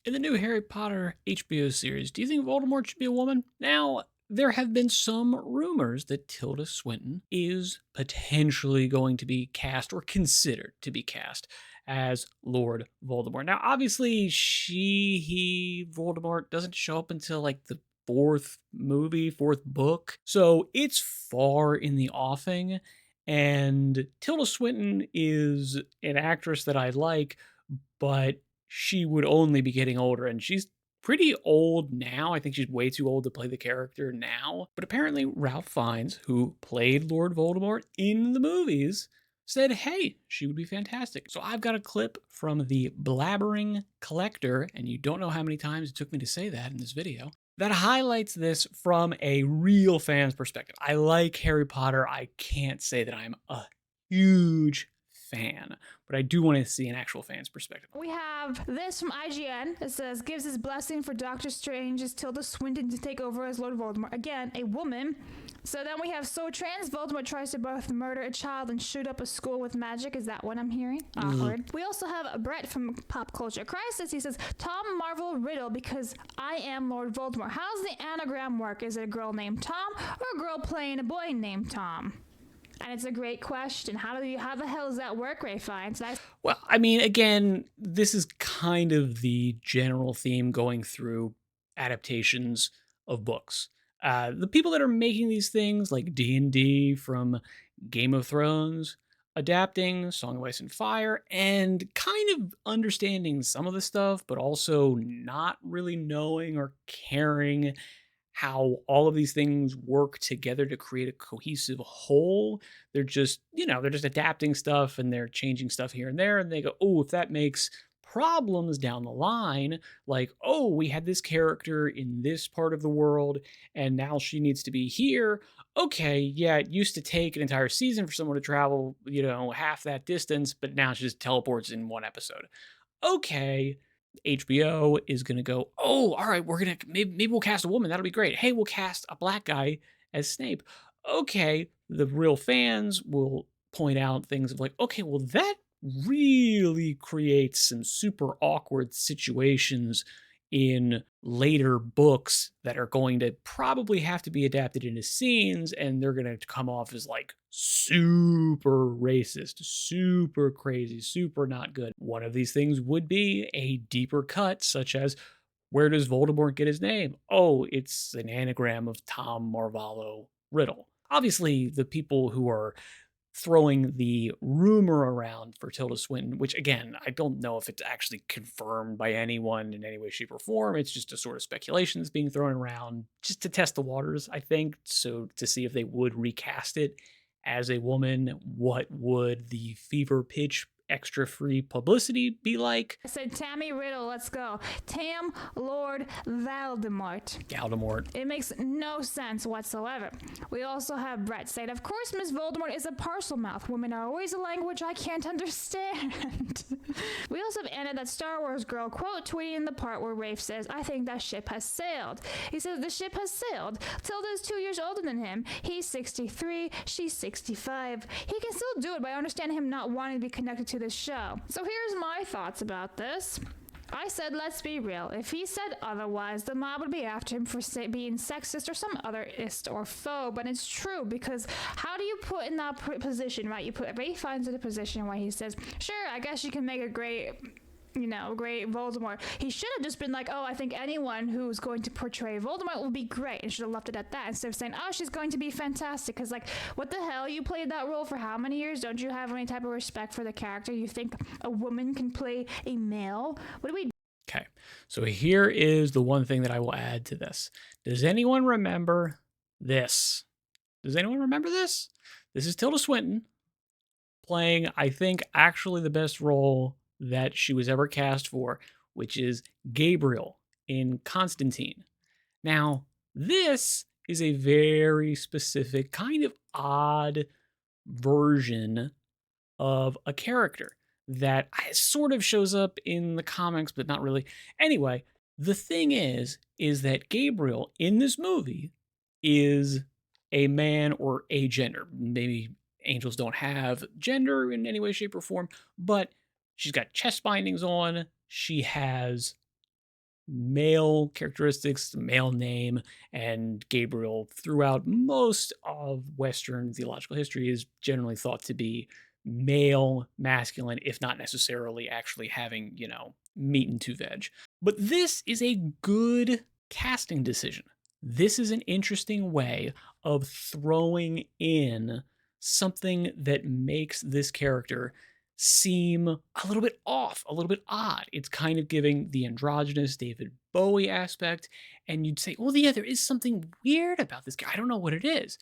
In the new Harry Potter HBO series, do you think Voldemort should be a woman? Now, there have been some rumors that Tilda Swinton is potentially going to be cast or considered to be cast as Lord Voldemort. Now, obviously, Voldemort doesn't show up until like the fourth book. So it's far in the offing. And Tilda Swinton is an actress that I like, but she would only be getting older, and she's pretty old now. I think she's way too old to play the character now. But apparently, Ralph Fiennes, who played Lord Voldemort in the movies, said, hey, she would be fantastic. So I've got a clip from the Blabbering Collector, and you don't know how many times it took me to say that in this video, that highlights this from a real fan's perspective. I like Harry Potter. I can't say that I'm a huge fan, but I do want to see an actual fan's perspective. We have this from IGN. It says, gives his blessing for Doctor Strange's Tilda Swinton to take over as Lord Voldemort. Again, a woman. So then we have, so trans Voldemort tries to both murder a child and shoot up a school with magic. Is that what I'm hearing? Awkward. We also have Brett from Pop Culture Crisis. He says, Tom Marvel Riddle, because I am Lord Voldemort. How's the anagram work? Is it a girl named Tom or a girl playing a boy named Tom? And it's a great question. How the hell does that work, Ray Fiennes? Well, I mean, again, this is kind of the general theme going through adaptations of books. The people that are making these things, like D&D from Game of Thrones, adapting Song of Ice and Fire, and kind of understanding some of the stuff, but also not really knowing or caring how all of these things work together to create a cohesive whole. They're just adapting stuff and they're changing stuff here and there. And they go, oh, if that makes problems down the line, like, oh, we had this character in this part of the world and now she needs to be here. Okay, yeah, it used to take an entire season for someone to travel, half that distance, but now she just teleports in one episode. Okay, HBO is going to go, oh, all right, we're going to, maybe we'll cast a woman. That'll be great. Hey, we'll cast a black guy as Snape. Okay, the real fans will point out things of like, okay, well, that really creates some super awkward situations in later books that are going to probably have to be adapted into scenes, and they're going to come off as like super racist, super crazy, super not good. One of these things would be a deeper cut, such as, where does Voldemort get his name? Oh, it's an anagram of Tom Marvolo Riddle. Obviously, the people who are throwing the rumor around for Tilda Swinton, which again, I don't know if it's actually confirmed by anyone in any way, shape, or form. It's just a sort of speculation that's being thrown around just to test the waters, I think. So to see if they would recast it as a woman, what would the fever pitch extra free publicity be like? I said, Tammy Riddle, let's go. Tam Lord Voldemort. It makes no sense whatsoever. We also have Brett saying, of course, Miss Voldemort is a parcel mouth. Women are always a language I can't understand. We also have Anna, that Star Wars girl, quote, tweeting the part where Rafe says, I think that ship has sailed. He says, the ship has sailed. Tilda's 2 years older than him. He's 63, she's 65. He can still do it, but I understand him not wanting to be connected to this show. So here's my thoughts about this. I said, let's be real. If he said otherwise, the mob would be after him for being sexist or some other ist or foe. But it's true, because how do you put in that position, right? You put Ray Fiennes in a position where he says, sure, I guess you can make a great Voldemort. He should have just been like, oh, I think anyone who's going to portray Voldemort will be great, and should have left it at that instead of saying, oh, she's going to be fantastic. Because, like, what the hell? You played that role for how many years? Don't you have any type of respect for the character? You think a woman can play a male? What do we do? Okay, so here is the one thing that I will add to this. Does anyone remember this? Does anyone remember this? This is Tilda Swinton playing, I think, actually the best role that she was ever cast for, which is Gabriel in Constantine. Now, this is a very specific, kind of odd version of a character that sort of shows up in the comics, but not really. Anyway, the thing is that Gabriel in this movie is a man or a gender. Maybe angels don't have gender in any way, shape, or form, but she's got chest bindings on. She has male characteristics, male name, and Gabriel throughout most of Western theological history is generally thought to be male, masculine, if not necessarily actually having, meat and two veg. But this is a good casting decision. This is an interesting way of throwing in something that makes this character seem a little bit off, a little bit odd. It's kind of giving the androgynous David Bowie aspect, and you'd say, well, yeah, there is something weird about this guy. I don't know what it is.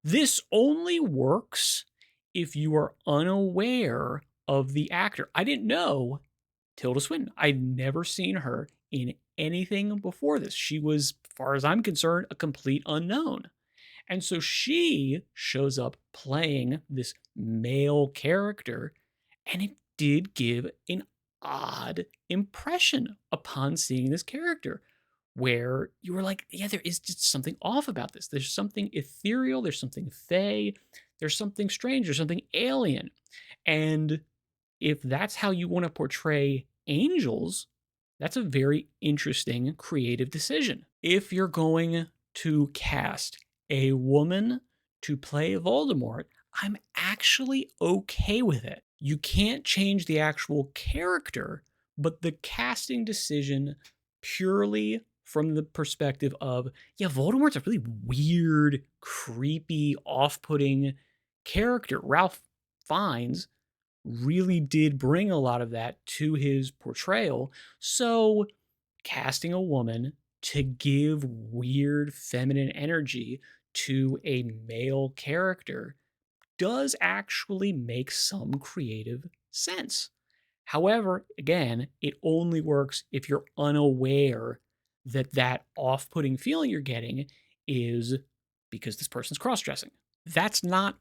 This only works if you are unaware of the actor. I didn't know Tilda Swinton. I'd never seen her in anything before this. She was, as far as I'm concerned, a complete unknown. And so she shows up playing this male character, and it did give an odd impression upon seeing this character where you were like, yeah, there is just something off about this. There's something ethereal, there's something fey, there's something strange, there's something alien. And if that's how you want to portray angels, that's a very interesting creative decision. If you're going to cast a woman to play Voldemort, I'm actually okay with it. You can't change the actual character, but the casting decision purely from the perspective of, yeah, Voldemort's a really weird, creepy, off-putting character. Ralph Fiennes really did bring a lot of that to his portrayal. So casting a woman to give weird feminine energy to a male character does actually make some creative sense. However, again, it only works if you're unaware that that off-putting feeling you're getting is because this person's cross-dressing. That's not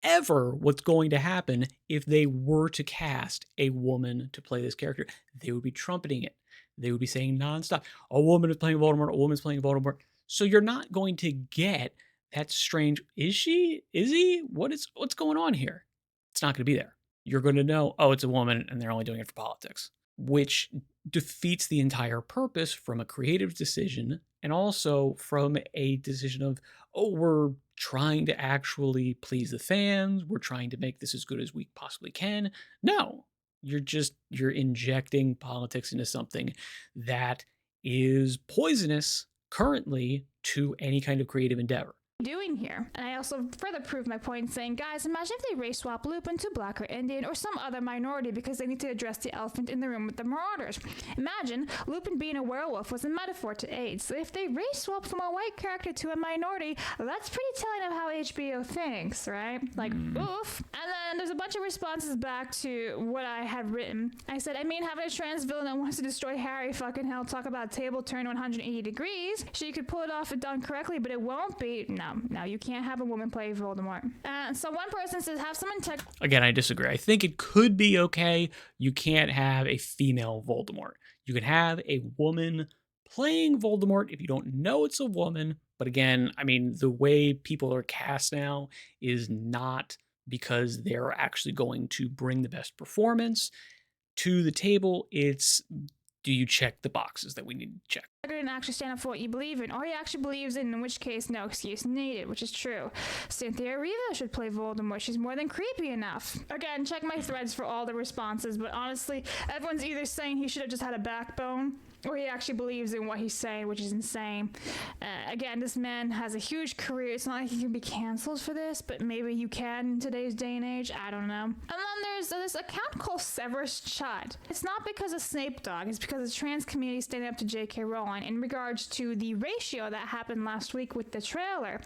ever what's going to happen if they were to cast a woman to play this character. They would be trumpeting it. They would be saying nonstop, a woman is playing Voldemort, a woman's playing Voldemort. So you're not going to get that strange, is she? Is he? What's going on here? It's not going to be there. You're going to know, oh, it's a woman and they're only doing it for politics, which defeats the entire purpose from a creative decision and also from a decision of, oh, we're trying to actually please the fans. We're trying to make this as good as we possibly can. No, you're injecting politics into something that is poisonous currently to any kind of creative endeavor. Doing here. And I also further prove my point saying, guys, imagine if they race swap Lupin to Black or Indian or some other minority because they need to address the elephant in the room with the Marauders. Imagine Lupin being a werewolf was a metaphor to AIDS. So if they race swap from a white character to a minority, that's pretty telling of how HBO thinks, right? Like, oof. And then there's a bunch of responses back to what I had written. I said, I mean, having a trans villain that wants to destroy Harry fucking hell, talk about table turn 180 degrees. She could pull it off if done correctly, but it won't be. No, you can't have a woman play Voldemort. So one person says, have some integrity. Again, I disagree. I think it could be okay. You can't have a female Voldemort. You can have a woman playing Voldemort if you don't know it's a woman. But again, I mean, the way people are cast now is not because they're actually going to bring the best performance to the table. It's, do you check the boxes that we need to check? And actually stand up for what you believe in, or he actually believes in which case no excuse needed, which is true. Cynthia Erivo should play Voldemort. She's more than creepy enough. Again, check my threads for all the responses, but honestly, everyone's either saying he should have just had a backbone, or he actually believes in what he's saying, which is insane. Again, this man has a huge career. It's not like he can be canceled for this, but maybe you can in today's day and age. I don't know. And then there's this account called Severus Chad. It's not because of Snape Dog. It's because the trans community standing up to J.K. Rowling in regards to the ratio that happened last week with the trailer.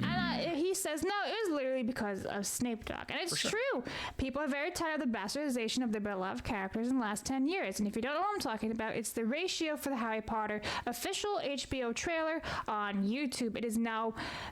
And he says, no, it was literally because of Snape Dog. And it's true. People are very tired of the bastardization of their beloved characters in the last 10 years. And if you don't know what I'm talking about, it's the ratio for the Harry Potter official HBO trailer on YouTube.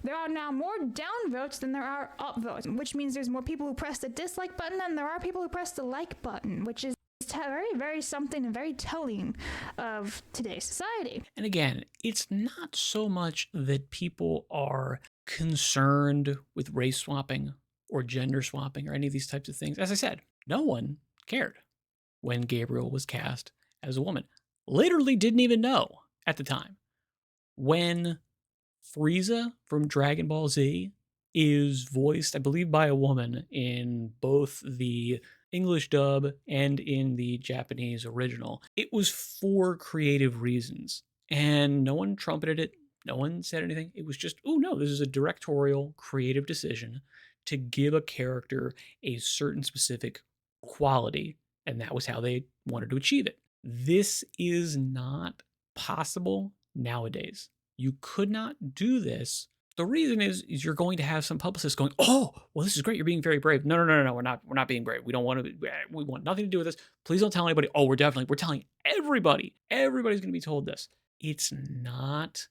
There are now more downvotes than there are upvotes, which means there's more people who press the dislike button than there are people who press the like button, which is very, very something and very telling of today's society. And again, it's not so much that people are concerned with race swapping or gender swapping or any of these types of things. As I said, no one cared when Gabriel was cast as a woman. literally didn't even know at the time. When Frieza from Dragon Ball Z is voiced, I believe, by a woman in both the English dub and in the Japanese original. It was for creative reasons, and no one trumpeted it. No one said anything. It was just, oh no, this is a directorial, creative decision to give a character a certain specific quality, and that was how they wanted to achieve it. This is not possible nowadays. You could not do this. The reason is you're going to have some publicists going, "Oh, well, this is great. You're being very brave." No, no, no, no, no. We're not being brave. We don't want to. We want nothing to do with this. Please don't tell anybody. Oh, we're telling everybody. Everybody's going to be told this. It's not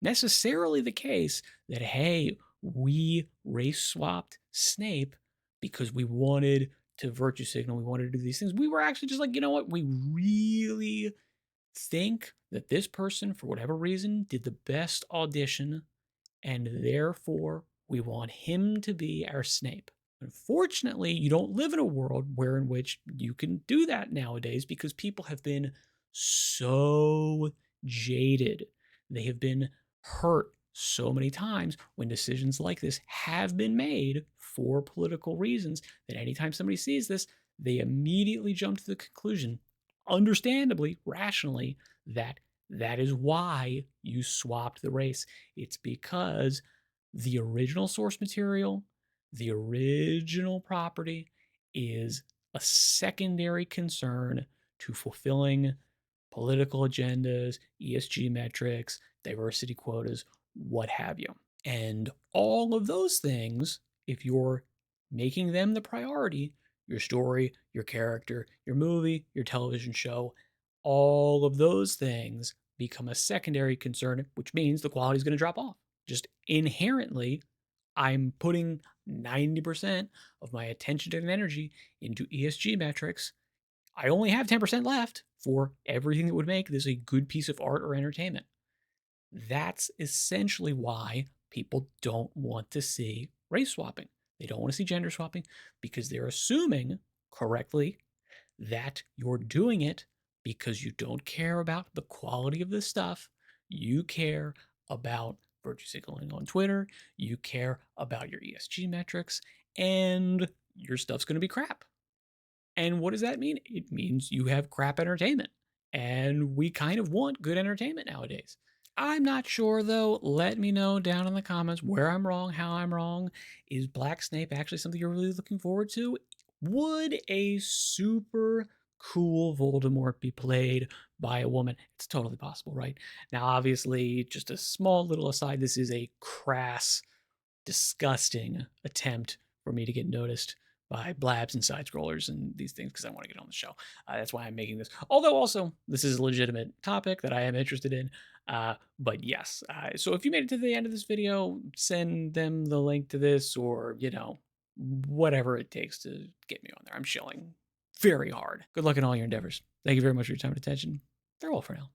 necessarily the case that, hey, we race swapped Snape because we wanted to virtue signal. We wanted to do these things. We were actually just like, you know what? We really think that this person, for whatever reason, did the best audition, and therefore we want him to be our Snape. Unfortunately, you don't live in a world where in which you can do that nowadays because people have been so jaded. They have been hurt so many times when decisions like this have been made for political reasons that anytime somebody sees this, they immediately jump to the conclusion, understandably, rationally, that that is why you swapped the race. It's because the original source material, the original property, is a secondary concern to fulfilling political agendas, ESG metrics, diversity quotas, what have you. And all of those things, if you're making them the priority, your story, your character, your movie, your television show, all of those things become a secondary concern, which means the quality is going to drop off. Just inherently, I'm putting 90% of my attention and energy into ESG metrics. I only have 10% left for everything that would make this a good piece of art or entertainment. That's essentially why people don't want to see race swapping. They don't want to see gender swapping because they're assuming correctly that you're doing it because you don't care about the quality of the stuff. You care about virtue signaling on Twitter. You care about your ESG metrics, and your stuff's going to be crap. And what does that mean? It means you have crap entertainment. And we kind of want good entertainment nowadays. I'm not sure though. Let me know down in the comments where I'm wrong, how I'm wrong. Is Black Snape actually something you're really looking forward to? Would a super cool Voldemort be played by a woman? It's totally possible, right? Now, obviously, just a small little aside, this is a crass, disgusting attempt for me to get noticed by blabs and side scrollers and these things because I want to get on the show. That's why I'm making this. Although also this is a legitimate topic that I am interested in. But yes, so if you made it to the end of this video, send them the link to this or, whatever it takes to get me on there. I'm shilling very hard. Good luck in all your endeavors. Thank you very much for your time and attention. Farewell for now.